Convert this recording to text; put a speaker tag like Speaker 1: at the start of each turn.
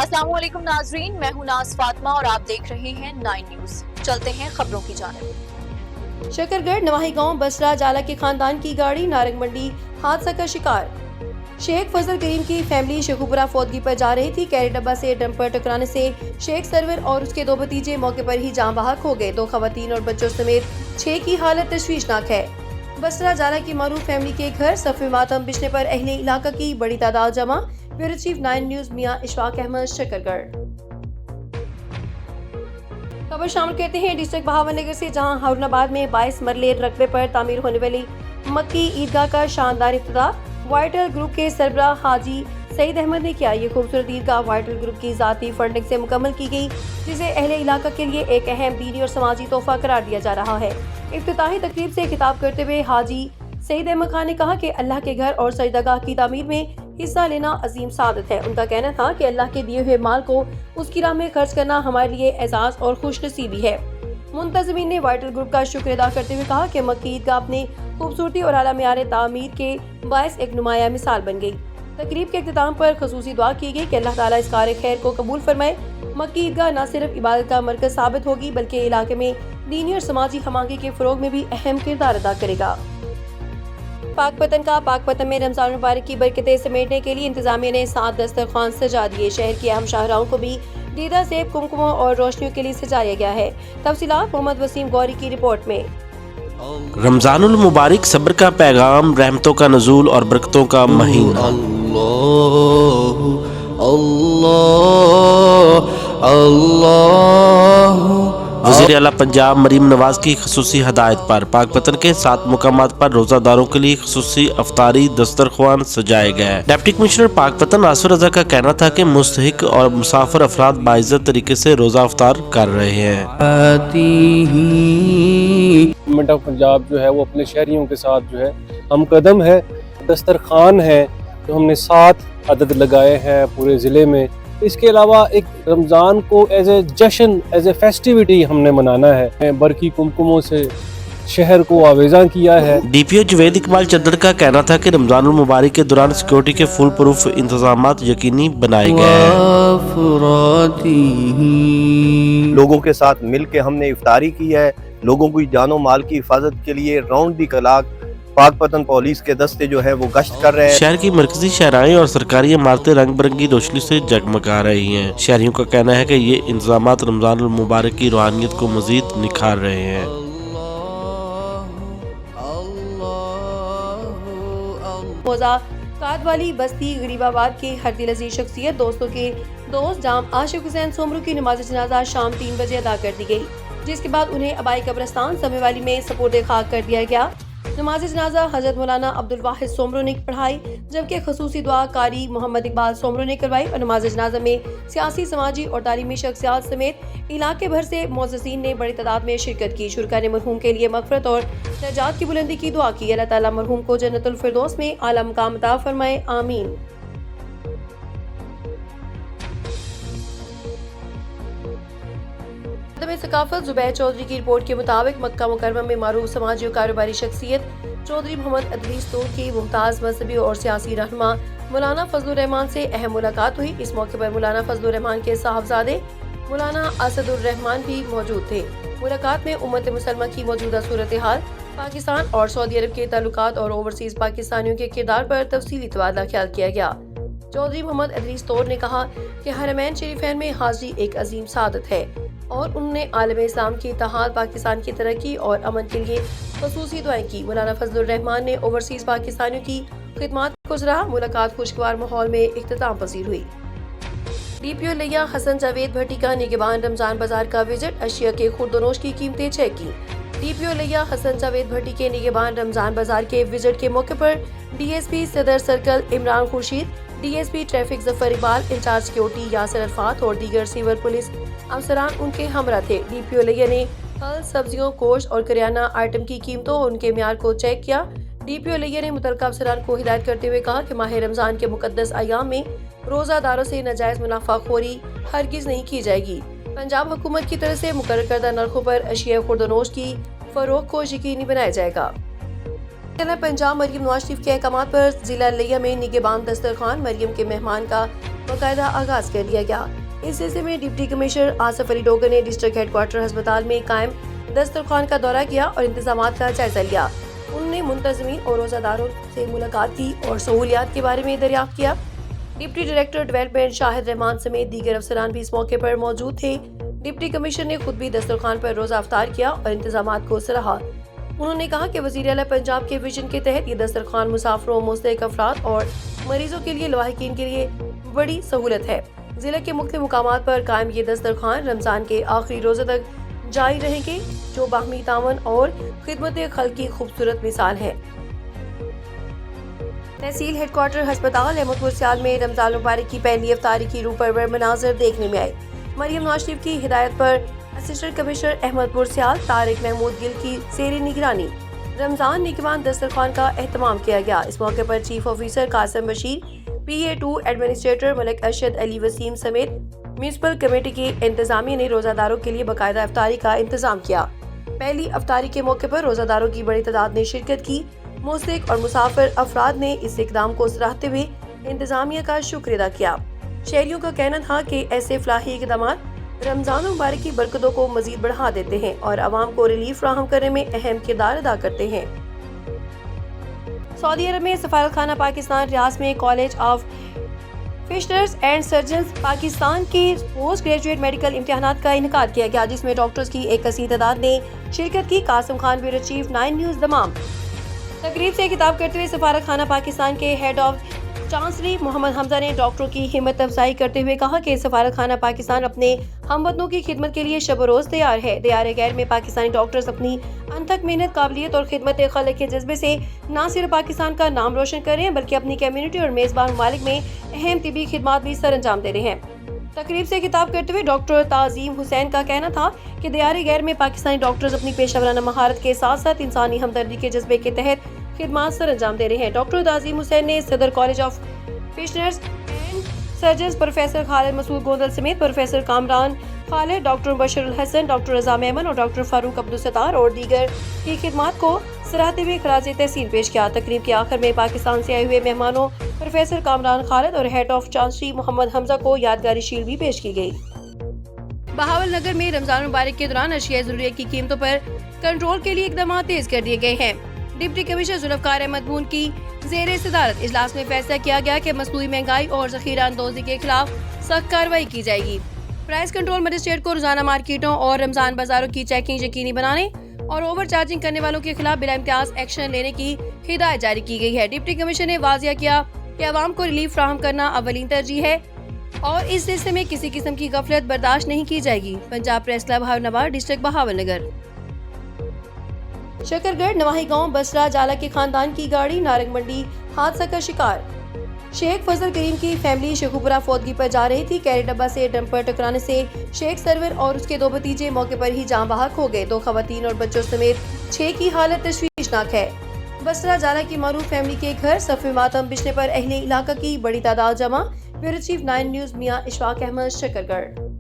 Speaker 1: अस्सलाम वालेकुम नाजरीन, मैं हूं नाज फातिमा और आप देख रहे हैं 9 न्यूज। चलते हैं खबरों की जानिब।
Speaker 2: शकरगढ़ नवाही गांव बसरा जाला के खानदान की गाड़ी नारंग मंडी हादसा का शिकार। शेख फजल करीम की फैमिली शेखुपुरा फौतगी पर जा रही थी। कैरी डब्बा से डंपर टकराने से शेख सरवर और उसके दो भतीजे मौके पर ही जान बहक हो गए। 2 खवातीन और बच्चों समेत 6 की हालत तशवीशनाक है। बसरा जाला की मारूफ फैमिली के घर सफ़े मातम बिछने पर अहले इलाका की बड़ी तादाद जमा। ब्यूरो चीफ 9 न्यूज मियां इशफाक अहमद, शकरगढ़। खबर शामिल करते हैं डिस्ट्रिक्ट बहावलनगर से, जहां हारूनाबाद में 22 मरले रकबे पर तामीर होने वाली मक्की ईदगाह का शानदार इफ्तिताह वाइटल ग्रुप के सरबराह हाजी सईद अहमद ने किया। ये खूबसूरत ईदगाह वाइटल ग्रुप की ज़ाती फंडिंग से मुकम्मल की गई, जिसे अहले इलाका के लिए एक अहम दीनी और समाजी तोहफा करार दिया जा रहा है। इफ्तिताही तकरीब से खिताब करते हुए हाजी सईद अहमद खान ने कहा कि अल्लाह के घर और सजदागाह की तामीर में हिस्सा लेना अजीम सादत है। उनका कहना था कि अल्लाह के दिए हुए माल को उसकी राह में खर्च करना हमारे लिए एजाज और खुशनसीबी है। मुंतज़मीन ने वाइटल ग्रुप का शुक्र अदा करते हुए कहा कि मक्की ईदगाह अपने खूबसूरती और आला मेयार तामीर के बायस एक नुमाया मिसाल बन गई। तकरीब के इख्तिताम पर खसूसी दुआ की गई कि अल्लाह ताला इस कार खैर को कबूल फरमाए। मक्की ईदगाह न सिर्फ इबादत का मरकज साबित होगी, बल्कि इलाके में दीनी और समाजी हमागी के फरोग में भी अहम किरदार अदा करेगा। पाकपतन में रमजान मुबारक की बरकतें समेटने के लिए इंतजामिया ने 7 दस्तरखान सजा दिए। शहर के अहम शाहराहों को भी दीदा सेब, कुमकुमों और रोशनियों के लिए सजाया गया है। तफसीलात मोहम्मद वसीम गौरी की रिपोर्ट में।
Speaker 3: रमजानुल मुबारक सब्र का पैगाम, रहमतों का नज़ूल और बरकतों का महीना। वज़ीर आला पंजाब मरीम नवाज की खसूसी हदायत पर पाकपतन के 7 मुकामात पर रोजादारों के लिए खसूसी अफ्तारी दस्तरख्वान सजाए गए। डिप्टी कमिश्नर पाकपतन आसिफ रजा का कहना था कि मुस्तहिक और मुसाफिर अफराद बाइज्जत तरीके से रोजा अफ्तार कर रहे हैं।
Speaker 4: गवर्नमेंट ऑफ पंजाब जो है वो अपने शहरियों के साथ जो है हम कदम है। दस्तरखान है जो हमने 7 अदद लगाए हैं पूरे ज़िले में। इसके अलावा एक रमज़ान को एज ए जश्न, एज ए फेस्टिविटी हमने मनाना है। बरकी कुमकुमों से शहर को आवेज़ा किया है।
Speaker 3: DPO जवेद इकबाल चद्दर का कहना था कि रमजानुल मुबारक के दौरान सिक्योरिटी के फुल प्रूफ इंतजामात यकीनी बनाए गए हैं।
Speaker 5: लोगों के साथ मिल के हमने इफ्तारी की है। लोगों की जानो माल की हिफाजत के लिए राउंड दी क्लॉक पाकपतन पुलिस के दस्ते जो है वो गश्त कर रहे हैं।
Speaker 3: शहर की मरकजी शहराएं और सरकारी इमारतें रंग बिरंगी रोशनी से जगमगा रही हैं। शहरियों का कहना है कि ये इंतजामात रमजानुल मुबारक की रूहानियत को मजीद निखार रहे हैं।
Speaker 2: कादवाली बस्ती गरीबाबाद के हर दिल अजीज शख्सियत दोस्तों के दोस्त जाम आशिक हुसैन सोमरू की नमाज जनाजा शाम 3 बजे अदा कर दी गई, जिसके बाद उन्हें अबाई कब्रिस्तान समेवाली में सपोर्द खाक कर दिया गया। नमाज जनाजा हजरत मौलाना अब्दुल वाहिद सोमरू ने पढ़ाई, जबकि खसूसी दुआ कारी मोहम्मद इकबाल सोमरू ने करवाई। और नमाज जनाजा में सियासी, समाजी और तालीमी शख्सियात समेत इलाके भर से मोअज़्ज़िज़ीन ने बड़ी तादाद में शिरकत की। शुरका ने मरहूम के लिए मग़फ़िरत और दर्जात की बुलंदी की दुआ की। अल्लाह ताला मरहूम को जन्नतुल फिरदौस में आला मकाम अता फरमाए, आमीन। सकाफत जुबैर चौधरी की रिपोर्ट के मुताबिक मक्का मुकरमा में मारूफ समाजी और कारोबारी शख्सियत चौधरी मोहम्मद अदरीस तोर की मुमताज़ मजहबी और सियासी रहनुमा मौलाना फजलुर रहमान से अहम मुलाकात हुई। इस मौके पर मौलाना फजलुर रहमान के साहबजादे मौलाना असदुर रहमान भी मौजूद थे। मुलाकात में उम्मत मुसलमा की मौजूदा सूरत हाल, पाकिस्तान और सऊदी अरब के ताल्लुकात और ओवरसीज पाकिस्तानियों के किरदार पर तफसीली तबादला ख्याल किया गया। चौधरी मोहम्मद अदरीस तोर ने कहा कि हरमैन शरीफैन में हाजिरी एक अजीम सादत है और उन्होंने आलम इस्लाम की इत्तेहाद, पाकिस्तान की तरक्की और अमन के लिए खसूसी दुआएं की। मौलाना फजलुर रहमान ने ओवरसीज पाकिस्तानियों की खिदमत को सराहा। मुलाकात खुशगवार माहौल में इख्तिताम पजीर हुई। DPO लिया हसन जावेद भट्टी का निगहबान रमजान बाजार का विजिट, अशिया के खुर्दनोश की कीमतें चेक की। DPO लिया हसन जावेद भट्टी के निगहबान रमजान बाजार के विजिट के मौके पर DSP Saddar circle Imran Khurshid, DSP traffic Zafar Iqbal, incharge security Yasir Arafat और दीगर सिविल पुलिस अफसरान उनके हमरा थे। DPO लिया ने फल, सब्जियों, गोश्त और करियाना आइटम की कीमतों और उनके म्यार को चेक किया। DPO लिया ने मुतल्लिका अफसरान को हिदायत करते हुए कहा कि माह रमजान के मुकद्दस अय्याम में रोजादारों से नाजायज मुनाफाखोरी हरगिज नहीं की जाएगी। पंजाब हुकूमत की तरफ से मुकर्रर करदा नरखों पर अशिया खुर्दनोश की फरोख्त को यकीनी बनाया जाएगा। पंजाब मरियम नवाज शरीफ के अहकामात पर जिला लिया में निगहबान दस्तरखान, मरियम के मेहमान का باقاعدہ آغاز کر لیا گیا۔ اس سلسلے میں ڈپٹی کمشنر آصف علی ڈوگر نے ڈسٹرکٹ ہیڈ کوارٹر ہسپتال میں قائم دسترخوان کا دورہ کیا اور انتظامات کا جائزہ لیا۔ انہوں نے منتظمین اور روزہ داروں سے ملاقات کی اور سہولیات کے بارے میں دریافت کیا۔ ڈپٹی ڈائریکٹر ڈیولپمنٹ شاہد رحمان سمیت دیگر افسران بھی اس موقع پر موجود تھے۔ ڈپٹی کمشنر نے خود بھی دسترخوان پر روزہ افطار کیا اور انتظامات کو سراہا۔ انہوں نے کہا کہ وزیر اعلیٰ پنجاب کے ویژن کے تحت یہ دسترخوان مسافروں، مستحق افراد اور مریضوں کے لیے لواحقین کے لیے بڑی سہولت ہے۔ ضلع کے مختلف مقامات پر قائم یہ دسترخوان رمضان کے آخری روزے تک جاری رہیں گے، جو باہمی تعاون اور خدمت خلق کی خوبصورت مثال ہے۔ تحصیل ہیڈ کوارٹر ہسپتال احمد پور سیال میں رمضان مبارک کی پہلی افطاری کی روح پرور مناظر دیکھنے میں آئے۔ مریم نواز شریف کی ہدایت پر اسسٹنٹ کمشنر احمد پور سیال طارق محمود گل کی زیر نگرانی رمضان نگہبان دسترخوان کا اہتمام کیا گیا۔ اس موقع پر chief officer Qasim Bashir, PA2 administrator Malik Arshad Ali Wasim سمیت میونسپل کمیٹی کی انتظامیہ نے روزہ داروں کے لیے باقاعدہ افطاری کا انتظام کیا۔ پہلی افطاری کے موقع پر روزہ داروں کی بڑی تعداد نے شرکت کی۔ مستحق اور مسافر افراد نے اس اقدام کو سراہتے ہوئے انتظامیہ کا شکر ادا کیا۔ شہریوں کا کہنا تھا کہ ایسے فلاحی اقدامات رمضان مبارک کی برکتوں کو مزید بڑھا دیتے ہیں اور عوام کو ریلیف فراہم کرنے میں اہم کردار ادا کرتے ہیں۔ سعودی عرب میں سفارت خانہ پاکستان ریاض میں college of physicians and surgeons Pakistan کے پوسٹ گریجویٹ میڈیکل امتحانات کا انعقاد کیا گیا، جس میں ڈاکٹرز کی ایک کثیر تعداد نے شرکت کی۔ Qasim Khan bureau chief 9 news Dammam. تقریب سے خطاب کرتے ہوئے سفارت خانہ پاکستان کے ہیڈ آف چانسلری محمد حمزہ نے ڈاکٹروں کی ہمت افزائی کرتے ہوئے کہا کہ سفارت خانہ پاکستان اپنے ہم وطنوں کی خدمت کے لیے شب و روز تیار ہے۔ دیار غیر میں پاکستانی ڈاکٹرز اپنی انتھک محنت، قابلیت اور خدمت خلق کے جذبے سے نہ صرف پاکستان کا نام روشن کر رہے ہیں بلکہ اپنی کمیونٹی اور میزبان ممالک میں اہم طبی خدمات بھی سر انجام دے رہے ہیں۔ تقریب سے خطاب کرتے ہوئے ڈاکٹر تعظیم حسین کا کہنا تھا کہ دیار غیر میں پاکستانی ڈاکٹرز اپنی پیشہ ورانہ مہارت کے ساتھ ساتھ انسانی ہمدردی کے جذبے کے تحت خدمات سر انجام دے رہے ہیں۔ ڈاکٹر تعظیم حسین نے صدر college of physicians and surgeons professor Khalid Masood Gondal سمیت پروفیسر کامران خالد، ڈاکٹر بشر الحسن، ڈاکٹر رضا میمن اور ڈاکٹر فاروق عبدالستار اور دیگر کی خدمات کو سراہتے ہوئے خراج تحسین پیش کیا۔ تقریب کے آخر میں پاکستان سے آئے ہوئے مہمانوں پروفیسر کامران خالد اور ہیڈ آف چانسلری محمد حمزہ کو یادگاری شیل بھی پیش کی گئی۔ بہاول نگر میں رمضان مبارک کے دوران اشیاء ضروریات کی قیمتوں پر کنٹرول کے لیے اقدامات تیز کر دیے گئے ہیں۔ ڈپٹی کمشنر ذوالفقار احمد بون کی زیر صدارت اجلاس میں فیصلہ کیا گیا کہ مصنوعی مہنگائی اور ذخیرہ اندوزی کے خلاف سخت کارروائی کی جائے گی۔ پرائس کنٹرول مجسٹریٹ کو روزانہ مارکیٹوں اور رمضان بازاروں کی چیکنگ یقینی بنانے اور اوور چارجنگ کرنے والوں کے خلاف بلا امتیاز ایکشن لینے کی ہدایت جاری کی گئی ہے۔ ڈپٹی کمشنر نے واضح کیا کہ عوام کو ریلیف فراہم کرنا اولین ترجیح ہے اور اس سلسلے میں کسی قسم کی غفلت برداشت نہیں کی جائے گی۔ Punjab press club Bahawalnagar, district Bahawalnagar. Shakargarh نواحی گاؤں بسرا جالا کے خاندان کی گاڑی نارنگ منڈی حادثہ کا شکار۔ شیخ فضل کریم کی فیملی شیخوپورہ فوتگی پر جا رہی تھی۔ کیریٹ ڈبہ سے ڈمپر ٹکرانے سے شیخ سرور اور اس کے 2 بھتیجے موقع پر ہی جاں بحق ہو گئے۔ 2 خواتین اور بچوں سمیت 6 کی حالت تشویشناک ہے۔ بسرا جالا کی معروف فیملی کے گھر صف ماتم بچھنے پر اہل علاقہ کی بڑی تعداد جمع۔ بیورو چیف 9 نیوز میاں اشفاق احمد، شکرگڑھ۔